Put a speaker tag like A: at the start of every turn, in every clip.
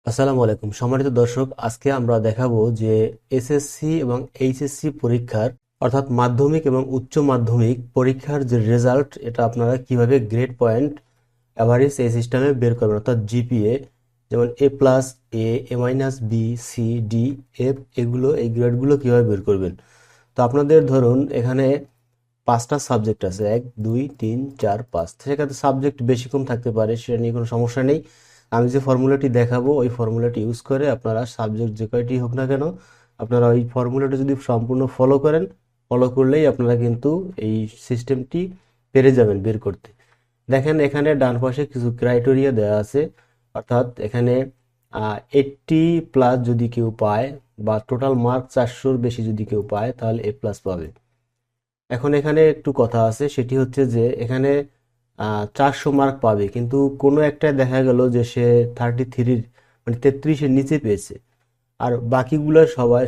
A: আসসালামু আলাইকুম সম্মানিত দর্শক, আজকে আমরা দেখাবো যে এসএসসি এবং এইচএসসি পরীক্ষার অর্থাৎ মাধ্যমিক এবং উচ্চ মাধ্যমিক পরীক্ষার যে রেজাল্ট, এটা আপনারা কিভাবে গ্রেড পয়েন্ট অ্যাভারেজ এই সিস্টেমে বের করবেন, অর্থাৎ জিপিএ যেমন A plus, A minus, B, C, D, F, এই গ্রেডগুলো কিভাবে বের করবেন। তো আপনাদের ধরুন এখানে 5টা সাবজেক্ট আছে, 1 2 3 4 5। সেক্ষেত্রে সাবজেক্ট বেশি কম থাকতে পারে, সেটা নিয়ে কোনো সমস্যা নেই। আমি যে ফর্মুলাটি দেখাবো ওই ফর্মুলাটি ইউজ করে আপনারা সাবজেক্ট যে কয়টি হোক না কেন, আপনারা ওই ফর্মুলাটি যদি সম্পূর্ণ ফলো করেন, ফলো করলেই আপনারা কিন্তু এই সিস্টেমটি পেরে যাবেন বের করতে। দেখেন এখানে ডান পাশে কিছু ক্রাইটেরিয়া দেওয়া আছে, অর্থাৎ এখানে 80+ যদি কেউ পায় বা টোটাল মার্ক 400-র বেশি যদি কেউ পায় তাহলে A+ পাবে। এখন এখানে একটু কথা আছে, সেটি হচ্ছে যে এখানে 400 মার্ক পাবে, কিন্তু কোনো একটা দেখা গেল যে সে 33 মানে 33-এর নিচে পেয়েছে, আর বাকিগুলো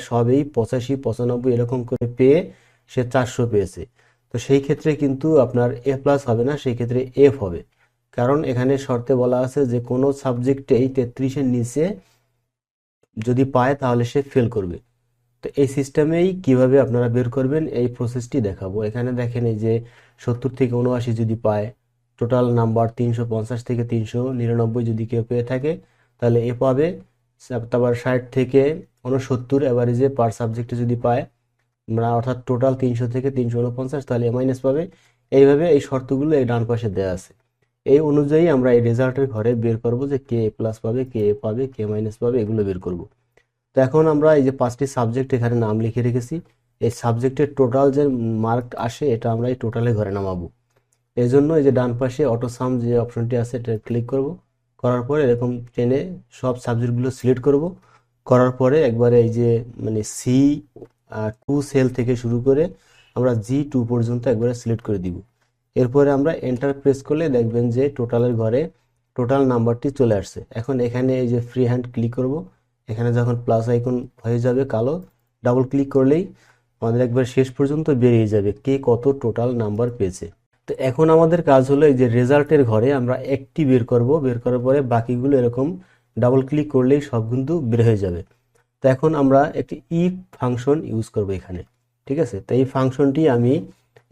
A: সবই 85 95 এরকম করে পেয়ে সে 400 পেয়েছে। তো সেই ক্ষেত্রে কিন্তু আপনার A+ হবে না, সেই ক্ষেত্রে এফ হবে। কারণ এখানে শর্তে বলা আছে যে কোনো সাবজেক্টেই 33-এর নিচে যদি পায় তাহলে সে ফেল করবে। তো এই সিস্টেমেই কিভাবে আপনারা বের করবেন এই প্রসেসটি দেখাবো। এখানে দেখেন এই যে 70 থেকে 79 যদি পায়, টোটাল নাম্বার 350 থেকে 399 যদি কেউ পেয়ে থাকে তাহলে এ পাবে। তারপর 60 থেকে 69 এভারেজে পার সাবজেক্টে যদি পায়, আমরা অর্থাৎ টোটাল 300 থেকে 349, তাহলে এ- পাবে। এইভাবে এই শর্তগুলো এই ডান পাশে দেওয়া আছে। এই অনুযায়ী আমরা এই রেজাল্টের ঘরে বের করব যে কে A+ পাবে, কে এ পাবে, কে মাইনাস পাবে, এগুলো বের করব। তো এখন আমরা এই যে 5টি সাবজেক্ট এখানে নাম লিখে রেখেছি, এই সাবজেক্টের টোটাল যে মার্ক আসে এটা আমরা এই টোটালে ঘরে নামাবো। এই জন্য এই যে ডান পাশে অটো সাম যে অপশনটি আছে এটা ক্লিক করব। করার পরে এরকম টেনে সব সাবজেক্টগুলো সিলেক্ট করব। করার পরে একবারে এই যে মানে C2 সেল থেকে শুরু করে আমরা G2 পর্যন্ত একবারে সিলেক্ট করে দিব। এরপরে আমরা এন্টার প্রেস করলে দেখবেন যে টোটালের ঘরে টোটাল নাম্বারটি চলে আসছে। এখন এখানে এই যে ফ্রি হ্যান্ড ক্লিক করব। এখানে যখন প্লাস আইকন হয়ে যাবে কালো, ডাবল ক্লিক করলেই আমাদের একবার শেষ পর্যন্ত বেরিয়ে যাবে কে কত টোটাল নাম্বার পেয়েছে। তো এখন আমাদের কাজ হলো এই যে রেজাল্টের ঘরে আমরা একটি বের করব, বের করার পরে বাকিগুলো এরকম ডাবল ক্লিক করলেই সব কিন্তু বের হয়ে যাবে। তো এখন আমরা একটি ইফ ফাংশন ইউজ করব এখানে। ঠিক আছে, তো এই ফাংশনটি আমি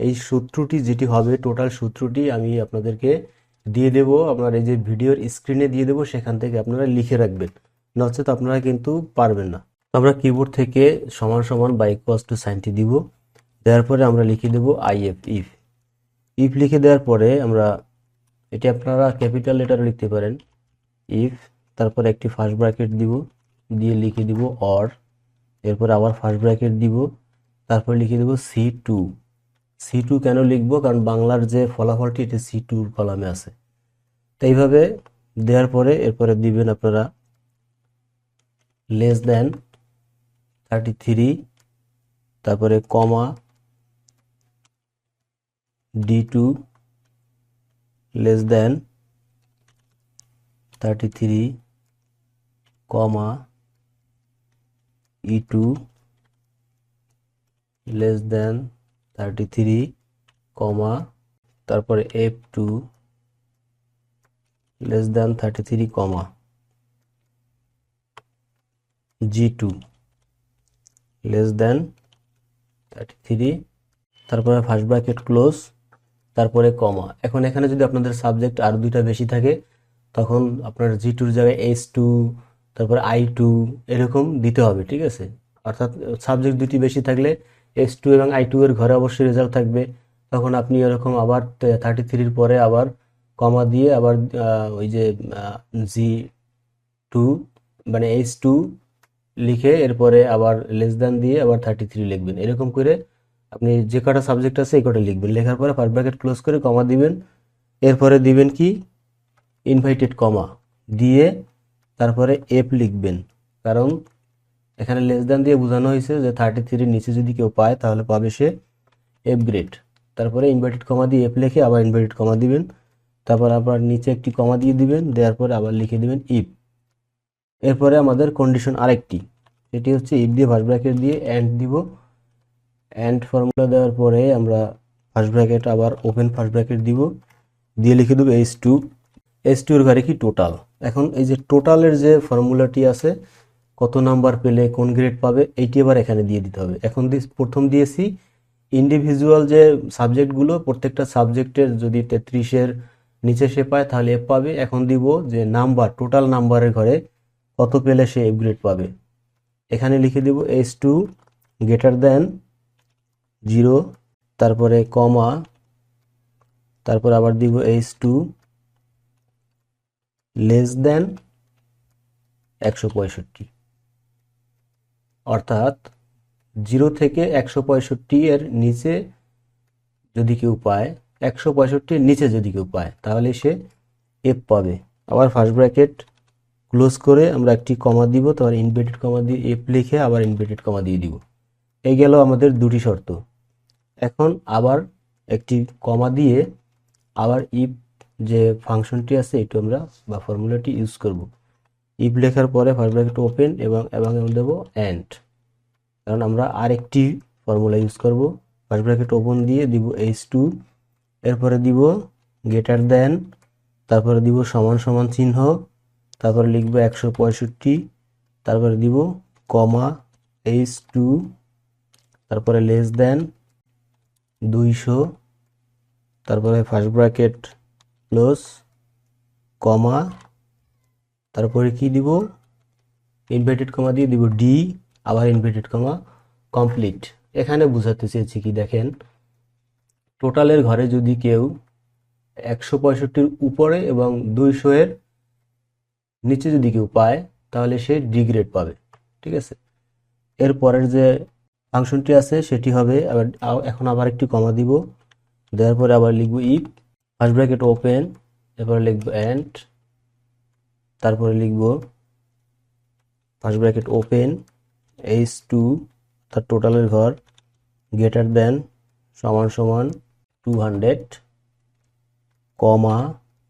A: এই সূত্রটি যেটি হবে টোটাল সূত্রটি আমি আপনাদেরকে দিয়ে দেব, আপনার এই যে ভিডিওর স্ক্রিনে দিয়ে দেব, সেখান থেকে আপনারা লিখে রাখবেন, নচেত আপনারা কিন্তু পারবেন না। তো আমরা কিবোর্ড থেকে সমান সমান বা ইকুয়ালস টু সাইনটি দিব, দেওয়ার পরে আমরা লিখে দেব আইএফ, ইফ। ইফ লিখে দেওয়ার পরে আমরা এটি আপনারা ক্যাপিটাল লেটারে লিখতে পারেন, ইফ, তারপর একটি ফার্স্ট ব্র্যাকেট দিব, দিয়ে লিখে দিব অর, এরপর আবার ফার্স্ট ব্র্যাকেট দিব, তারপর লিখে দেব C2। C2 কেন লিখবো, কারণ বাংলার যে ফলাফলটি এটি C2 কলামে আছে। তো এইভাবে দেওয়ার পরে এরপরে দিবেন আপনারা লেস দেন 33, তারপরে কমা D2 লেস দেন 33, কমা E2 লেস দেন 33, কমা তারপরে F2 লেস দেন 33, কমা G2 লেস দেন 33, তারপরে ফার্স্ট ব্র্যাকেট ক্লোজ, তারপরে কমা। এখন এখানে যদি আপনাদের সাবজেক্ট আর দুইটা বেশি থাকে তখন আপনার G2-র জায়গায় H2, তারপরে I2 এরকম দিতে হবে। ঠিক আছে, অর্থাৎ সাবজেক্ট দুটি বেশি থাকলে H2 এবং I2 এর ঘরে অবশ্যই রেজাল্ট থাকবে। তখন আপনি এরকম আবার 33-র পরে আবার কমা দিয়ে আবার ওই যে G2 মানে H2 লিখে এরপরে আবার লেস দেন দিয়ে আবার 33 লিখবেন। এরকম করে আপনি যে কটা সাবজেক্ট আছে এই কটা লিখবেন, লেখার পরে ফার্স্ট ব্র্যাকেট ক্লোজ করে কমা দিবেন। এরপরে দিবেন কি ইনভাইটেড কমা দিয়ে তারপরে এফ লিখবেন, কারণ এখানে লেস দেন দিয়ে বোঝানো হয়েছে যে 33-র নিচে যদি কেউ পায় তাহলে পাবে সে এফ গ্রেড। তারপরে ইনভার্টেড কমা দিয়ে এফ লিখে আবার ইনভার্টেড কমা দিবেন, তারপর আবার নিচে একটি কমা দিয়ে দিবেন, দেওয়ার পরে আবার লিখে দিবেন ইফ। এরপরে আমাদের কন্ডিশন আরেকটি, সেটি হচ্ছে ইফ দিয়ে ফার্স্ট ব্র্যাকেট দিয়ে এন্ড দিব। এন্ড ফর্মুলা দেওয়ার পরে আমরা ফার্স্ট ব্র্যাকেট আবার ওপেন ফার্স্ট ব্র্যাকেট দিব, দিয়ে লিখে দেবো H2। H2 এর ঘরে কি টোটাল, এখন এই যে টোটালের যে ফর্মুলাটি আছে, কত নাম্বার পেলে কোন গ্রেড পাবে, এইটি এবার এখানে দিয়ে দিতে হবে। এখন প্রথম দিয়েছি ইন্ডিভিজুয়াল যে সাবজেক্টগুলো, প্রত্যেকটা সাবজেক্টের যদি 33-এর নিচে সে পায় তাহলে এফ পাবে। এখন দিব যে নাম্বার, টোটাল নাম্বারের ঘরে কত পেলে সে এফ গ্রেড পাবে। এখানে লিখে দিব H2 গ্রেটার দেন 0, তারপরে কমা, তারপর আবার দিব H2 লেস দেন 165, অর্থাৎ 0 থেকে 165 এর নিচে যদি কেউ পায়, 165 এর নিচে যদি কেউ পায় তাহলে সে এফ পাবে। আবার ফার্স্ট ব্র্যাকেট ক্লোজ করে আমরা একটি কমা দিব, তারপর ইনভার্টেড কমা দিয়ে এফ লিখে আবার ইনভার্টেড কমা দিয়ে দিব। এই গেল আমাদের দুটি শর্ত। এখন আবার একটি কমা দিয়ে আবার ইফ যে ফাংশনটি আছে এটু আমরা বা ফর্মুলাটি ইউজ করব। ইফ লেখার পরে ফার্স্ট ব্র্যাকেট ওপেন এবং আমরা দেব এন্ড, কারণ আমরা আরেকটি ফর্মুলা ইউজ করব। ফার্স্ট ব্র্যাকেট ওপেন দিয়ে দিব H2, এরপরে দিব গ্রেটার দেন, তারপরে দিব সমান সমান চিহ্ন, তারপরে লিখব 165, তারপরে দিব কমা H2, তারপরে লেস দেন 200, তারপরে ফার্স্ট ব্র্যাকেট ক্লোজ কমা, তারপরে কি দিব ইনভার্টেড কমা দিয়ে দিব ডি, আবার ইনভার্টেড কমা কমপ্লিট। এখানে বুঝাতে চেয়েছি কি দেখেন, টোটালের ঘরে যদি কেউ 165-র উপরে এবং 200-এর নিচে যদি কেউ পায় তাহলে সে ডি গ্রেড পাবে। ঠিক আছে, এর পরের যে ফাংশনটি আছে সেটি হবে এখন আবার একটি কমা দিব, দেওয়ার পরে আবার লিখব ইফ ফার্স্ট ব্র্যাকেট ওপেন, এরপরে লিখব এন্ড, তারপরে লিখব ফার্স্ট ব্র্যাকেট ওপেন H2 তার টোটালের ঘর গ্রেটার দেন সমান সমান 200, কমা,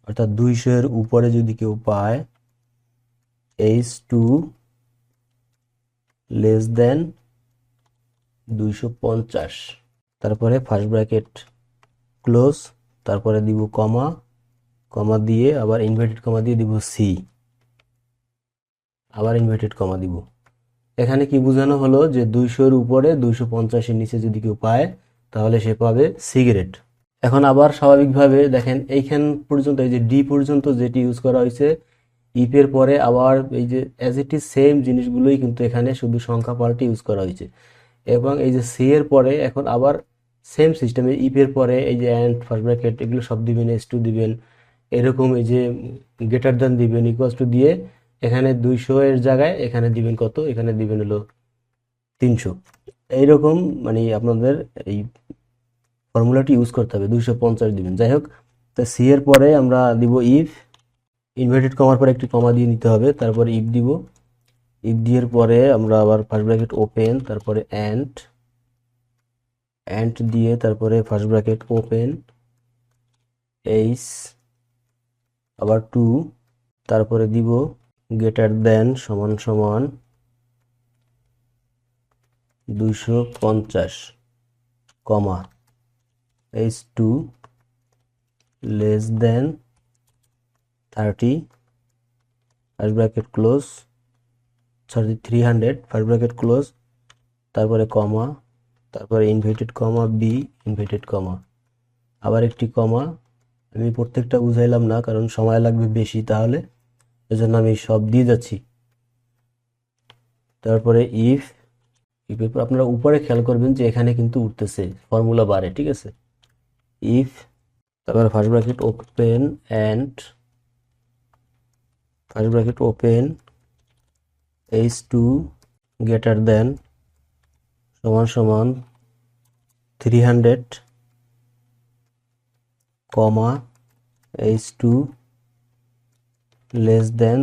A: অর্থাৎ 200-এর উপরে যদি কেউ পায় H2 লেস দেন 250, তারপরে ফার্স্ট ব্র্যাকেট ক্লোজ, তারপরে দিব কমা, কমা দিয়ে আবার ইনভার্টেড কমা দিয়ে দিব সি, আবার ইনভার্টেড কমা দিব। এখানে কি বোঝানো হলো যে 200-এর উপরে 250-এর নিচে যদি কেউ পায় তাহলে সে পাবে সি গ্রেড। এখন আবার স্বাভাবিকভাবে দেখেন এইখান পর্যন্ত, এই যে ডি পর্যন্ত যেটি ইউজ করা হয়েছে ইফের পরে আবার এই যে অ্যাজ ইট ইজ সেম জিনিসগুলোই কিন্তু এখানে শুধু সংখ্যা পাল্টে ইউজ করা হয়েছে। এবং এই যে সি এর পরে এখন আবার সেম সিস্টেমে ইফের পরে এই যে অ্যান্ড ফার্স্ট ব্র্যাকেট এগুলো সব দিবেন, H2 দিবেন, এরকম এই যে গ্রেটার দ্যান দিবেন, ইকুয়ালস টু দিয়ে এখানে 200-এর জায়গায় এখানে দিবেন কত, এখানে দিবেন হলো 300। এইরকম মানে আপনাদের এই ফর্মুলাটি ইউজ করতে হবে, 250 দিবেন। যাই হোক, তো সি এর পরে আমরা দিব ইফ, ইনভার্টেড কমার পরে একটি কমা দিয়ে নিতে হবে, তারপরে ইফ দিব, ইফ দিয়ে পরে আমরা আবার ফার্স্ট ব্র্যাকেট ওপেন, তারপরে এন্ড দিয়ে তারপরে ফার্স্ট ব্র্যাকেট ওপেন H আবার 2, তারপরে দিব গ্রেটার দেন সমান সমান 250, comma H2 less than 30, first bracket close, sorry 300, first bracket close, তারপরে কমা, তারপরে inverted comma B, inverted comma, আবার একটি কমা। আমি প্রত্যেকটা বুঝাইলাম না কারণ সময় লাগবে বেশি, তাহলে এজন্য আমি সব দিয়ে যাচ্ছি। তারপরে ইফ আপনারা উপরে খেয়াল করবেন যে এখানে কিন্তু উঠতেছে ফর্মুলা বারে, ঠিক আছে। ইফ, তারপরে first bracket open and first bracket open H2 greater than সমান সমান 300, comma H2 less than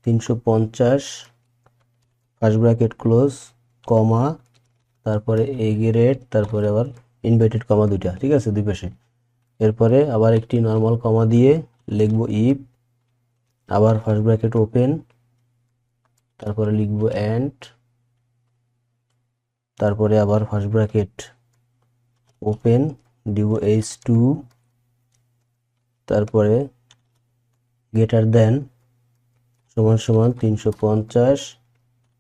A: 350, first bracket close, comma, তারপরে এ গ্রেড, তারপরে আবার ইনভার্টেড কমা দুইটা, ঠিক আছে, দুই পাশে। এরপরে আবার একটি নর্মাল কমা দিয়ে লিখব ইফ, আবার ফার্স্ট ব্র্যাকেট ওপেন, তারপরে লিখব এন্ড, তারপরে আবার ফার্স্ট ব্র্যাকেট ওপেন দিব H2, তারপরে গ্রেটার দেন সমান সমান 350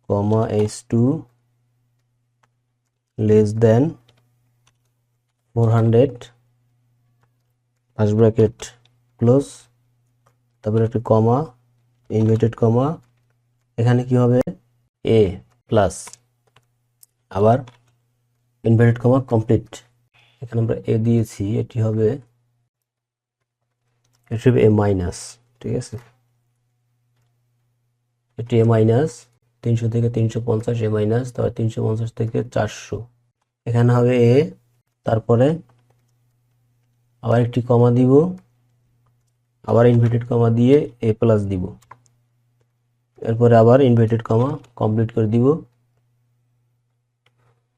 A: কমা H2 লেস দেন 400 ফার্স্ট ব্র্যাকেট ক্লোজ, তারপরে একটা কমা, ইনভার্টেড কমা, এখানে কি হবে এ প্লাস, আবার ইনভার্টেড কমা কমপ্লিট, এখানে আমরা এ দিয়েছি, এটি হবে এ মাইনাস, ঠিক আছে, এটি এ মাইনাস 300 থেকে 350 এ মাইনাস, তারপর 350 থেকে 400, এখানে হবে এ, তারপরে আবার একটি কমা দিব, আবার ইনভার্টেড কমা দিয়ে এ প্লাস দিব, এরপরে আবার ইনভার্টেড কমা কমপ্লিট করে দিব।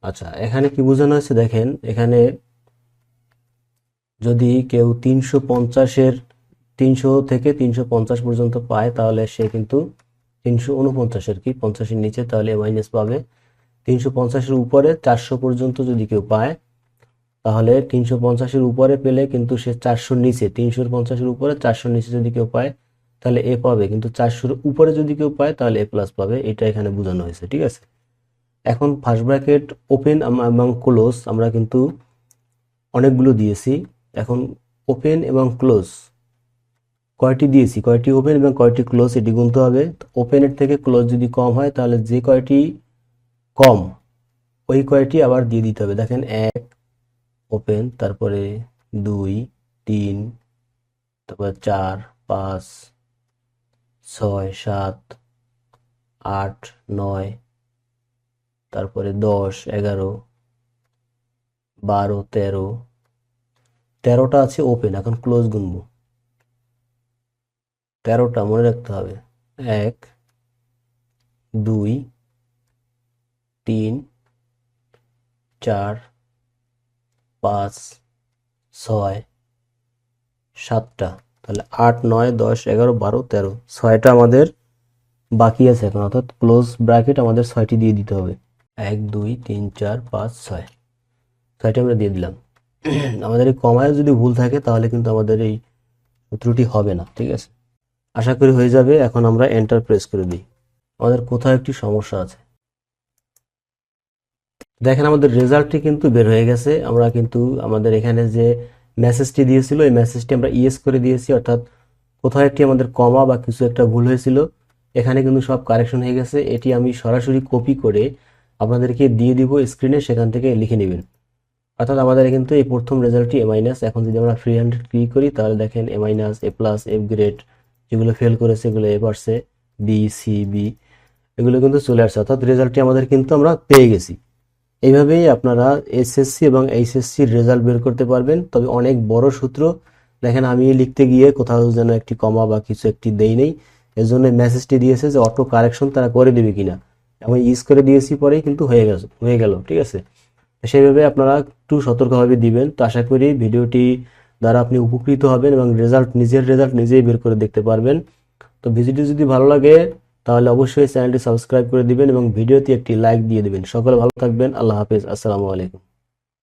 A: আচ্ছা, এখানে কি বোঝানো হয়েছে দেখেন, এখানে যদি কেউ 300 থেকে 350 পর্যন্ত পায় তাহলে সে কিন্তু 349 আর কি 50-এর নিচে তাহলে এ মাইনাস পাবে। 350-এর উপরে 400 পর্যন্ত যদি কেউ পায় তাহলে 350-এর উপরে পেলে কিন্তু সে 400-র নিচে, 350-এর উপরে 400-র নিচে যদি কেউ পায় তাহলে এ পাবে, কিন্তু 400-র উপরে যদি কেউ পায় তাহলে এ প্লাস পাবে, এটা এখানে বোঝানো হয়েছে, ঠিক আছে। এখন ফার্স্ট ব্র্যাকেট ওপেন এবং ক্লোজ আমরা কিন্তু অনেকগুলো দিয়েছি, এখন ওপেন এবং ক্লোজ কয়টি দিয়েছি, কয়টি ওপেন এবং কয়টি ক্লোজ এটি গুনতে হবে। ওপেনের থেকে ক্লোজ যদি কম হয় তাহলে যে কয়টি কম ওই কয়টি আবার দিয়ে দিতে হবে। দেখেন 1 ওপেন, তারপরে 2 3, তারপরে 4 5 6 7 8 9, তারপরে 10 11 12 13, 13টা আছে ওপেন, এখন ক্লোজ গুনবো, 13টা মনে রাখতে হবে, 1 2 3 4 5 6 7টা, তাহলে 8 9 10 11 12 13, 6টা আমাদের বাকি আছে এখন, অর্থাৎ ক্লোজ ব্র্যাকেট আমাদের 6টি দিয়ে দিতে হবে, 1 2 3 4 5 6, 6টি আমরা দিয়ে দিলাম। আমাদের এই কমায় যদি ভুল থাকে তাহলে কিন্তু আমাদের এই সূত্রটি হবে না, ঠিক আছে। আশা করি হয়ে যাবে। এখন আমরা এন্টার প্রেস করে দিই। আমাদের কোথাও একটি সমস্যা আছে, দেখেন আমাদের রেজাল্টটি কিন্তু বের হয়ে গেছে। আমরা কিন্তু আমাদের এখানে যে মেসেজটি দিয়েছিল এই মেসেজটি আমরা ইয়েস করে দিয়েছি, অর্থাৎ কোথাও একটি আমাদের কমা বা কিছু একটা ভুল হয়েছিল, এখানে কিন্তু সব কারেকশন হয়ে গেছে। এটি আমি সরাসরি কপি করে আপনাদেরকে দিয়ে দিব স্ক্রিনে, সেখান থেকে লিখে নেবেন। অর্থাৎ আমাদের কিন্তু এই প্রথম রেজাল্টটি এ মাইনাস। এখন যদি আমরা ফ্রি হ্যান্ডেড ক্লিক করি তাহলে দেখেন এ মাইনাস, এ প্লাস, এফ গ্রেড, যেগুলো ফেল করেছে এগুলো এ পারছে, বি সি বি, এগুলো কিন্তু চলে আসছে, অর্থাৎ রেজাল্টটি আমাদের কিন্তু আমরা পেয়ে গেছি। এইভাবেই আপনারা এসএসসি এবং এইচএসসির রেজাল্ট বের করতে পারবেন। তবে অনেক বড় সূত্র, দেখেন আমি লিখতে গিয়ে কোথাও যেন একটি কমা বা কিছু একটি দেই নেই, এর জন্য মেসেজটি দিয়েছে যে অটো কারেকশন তারা করে দেবে কিনা, আমি ইউজ করে দিয়েছি, পরেই কিন্তু হয়ে গেল, ঠিক আছে। সেইভাবে আপনারা একটু সতর্কভাবে দিবেন। তো আশা করি ভিডিওটি দ্বারা আপনি উপকৃত হবেন এবং নিজের রেজাল্ট নিজেই বের করে দেখতে পারবেন। তো ভিডিওটি যদি ভালো লাগে তাহলে অবশ্যই চ্যানেলটি সাবস্ক্রাইব করে দিবেন এবং ভিডিওতে একটি লাইক দিয়ে দিবেন। সকলে ভালো থাকবেন। আল্লাহ হাফেজ। আসসালামু আলাইকুম।